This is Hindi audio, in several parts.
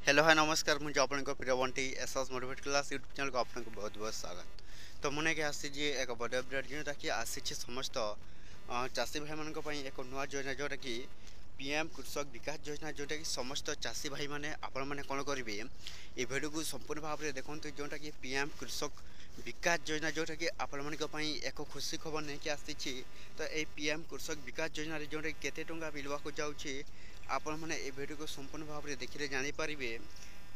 हेलो हाय नमस्कार मुझे आपको प्रिय Bunty SS motivate class YouTube channel को आपको बहुत बहुत स्वागत। तो मुझे कि आसी एक बड़ अपडेट जोटा कि आसी समस्त चाषी भाई मान एक नुआ योजना जोटा कि पीएम कृषक विकास योजना जोटा कि समस्त चाषी भाई मैंने आपण मैंने कौन करेंगे ये भिडियो को संपूर्ण भाव में देखते जोटा कि पीएम कृषक विकास योजना जोटा कि आपण मान एक खुशी खबर नहीं कि आसी। तो ये पीएम कृषक विकास योजना जोटा केते टंका मिलवा जाऊँगी आपण मैंने ये वीडियो को संपूर्ण भाव में देखिले जानीपारे।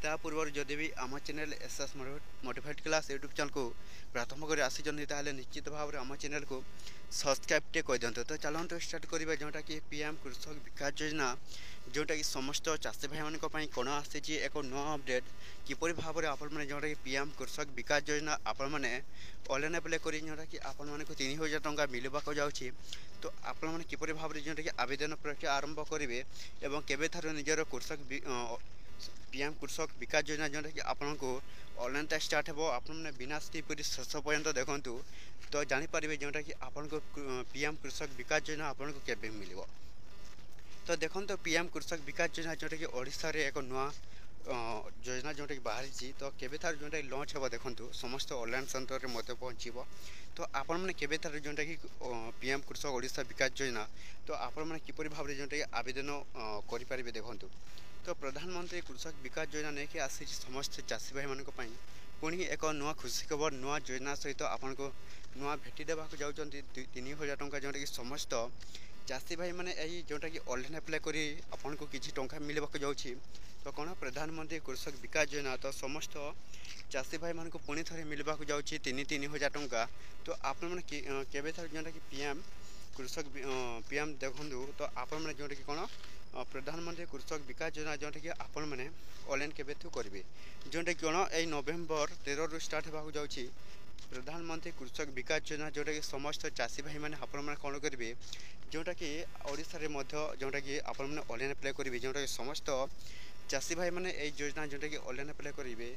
ता पूर्व जदि भी आम channel SS motivate class YouTube channel को प्रथम कर आसी निश्चित भाव में आम चैनल को सब्सक्राइब टे कर दिंतु। तो चलते स्टार्ट करिबा जोटा कि पीएम कृषक विकास योजना जोटा कि समस्त चाषी भाई मानी कौन आसी एक नुआ अपडेट किपर भाव में आपण मैंने जोटा कि पीएम कृषक विकास योजना आपण मैंने ऑनलाइन अप्लाई कर जोटा कि आपण मानक 3000 टंका मिलवाक जाऊँगी। तो आपण मैंने किपर भाव में जोटा कि आवेदन प्रक्रिया आरंभ करेंगे एवं केबे थार निजर कृषक पीएम कृषक विकास योजना जोटा कि आपन को ऑनलाइन स्टार्ट हो आपने बिना स्किप शेष पर्यंत देखूँ। तो जानीपारे जोटा कि आपन को पीएम कृषक विकास योजना आपन को केबे मिल। तो देखो तो पीएम कृषक विकास योजना जोटा कि ओडिशा रे एक नुआ योजना जोटा कि बाहरी। तो केबे थार जोटा कि लॉन्च हो देखूँ समस्त ऑनलाइन सेंटर में मत पहुँचब। तो आपण मैंने केबे थार जोटा कि पीएम कृषक ओडिशा विकास योजना तो आपण मैंने किपर भाव में जोटा कि आवेदन करें देखूँ। तो प्रधानमंत्री कृषक विकास योजना नहीं कि आसी समस्त चाषी भाई मानक पुणी एक नुआ खुशी खबर नुआ योजना सहित आपन को नुआ भेटी देवाक जाऊँगी 3000 टंका जोटा कि समस्त चाषी भाई मैंने यही जोटा कि ऑनलाइन अप्लाई करी आपन को किसी टंका मिलवाक जाऊँगी। तो कौन प्रधानमंत्री कृषक विकास योजना तो समस्त चाषी भाई मान को पुणी थे मिलवाक जाऊँगी 3000 टंका। तो आपण मैंने केबे थर जोटा कि पीएम कृषक पीएम देखूँ। तो आपण मैंने जोटा कि कौन प्रधानमंत्री कृषक विकास योजना जोटा कि आपण मैंने ऑनलाइन केबे थु करेंगे जोटा कि कौन यही नवेम्बर 13 रु स्टार्ट होगा जाऊँगी प्रधानमंत्री कृषक विकास योजना जोटा कि समस्त चाषी भाई मैंने आपण मैंने कौन करेंगे जोटा कि ओडिशा रे मध्य जोटा कि आपण मैंने ऑनलाइन अप्लाई करेंगे जोटा कि समस्त चाषी भाई मैंने यही योजना जोटा कि ऑनलाइन अप्लाई करेंगे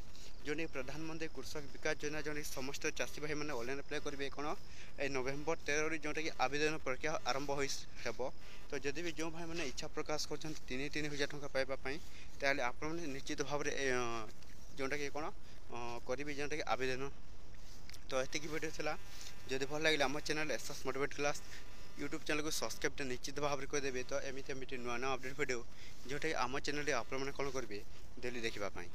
जोटा कि प्रधानमंत्री कृषक विकास योजना जोटा कि समस्त चाषी भाई मैंने ऑनलाइन अप्लाई करेंगे कौन ए नवेम्बर 13 रु जोटा कि आवेदन प्रक्रिया आरंभ हो। तो जदि भी जो भाई मैंने इच्छा प्रकाश कर 3000 टंका पाइबापी ताल आप निश्चित भाव में जोटा कि कौन करेंगे जोटा कि आवेदन। तो ये वीडियो था जदि भल लगे आम channel SS motivate class YouTube channel को सब्सक्राइब निश्चित भाव में करदेवे। तो एमती नुआ नुआ अपडेट वीडियो जोटा कि आम चैनल आप कौन करेंगे डेली देखापी।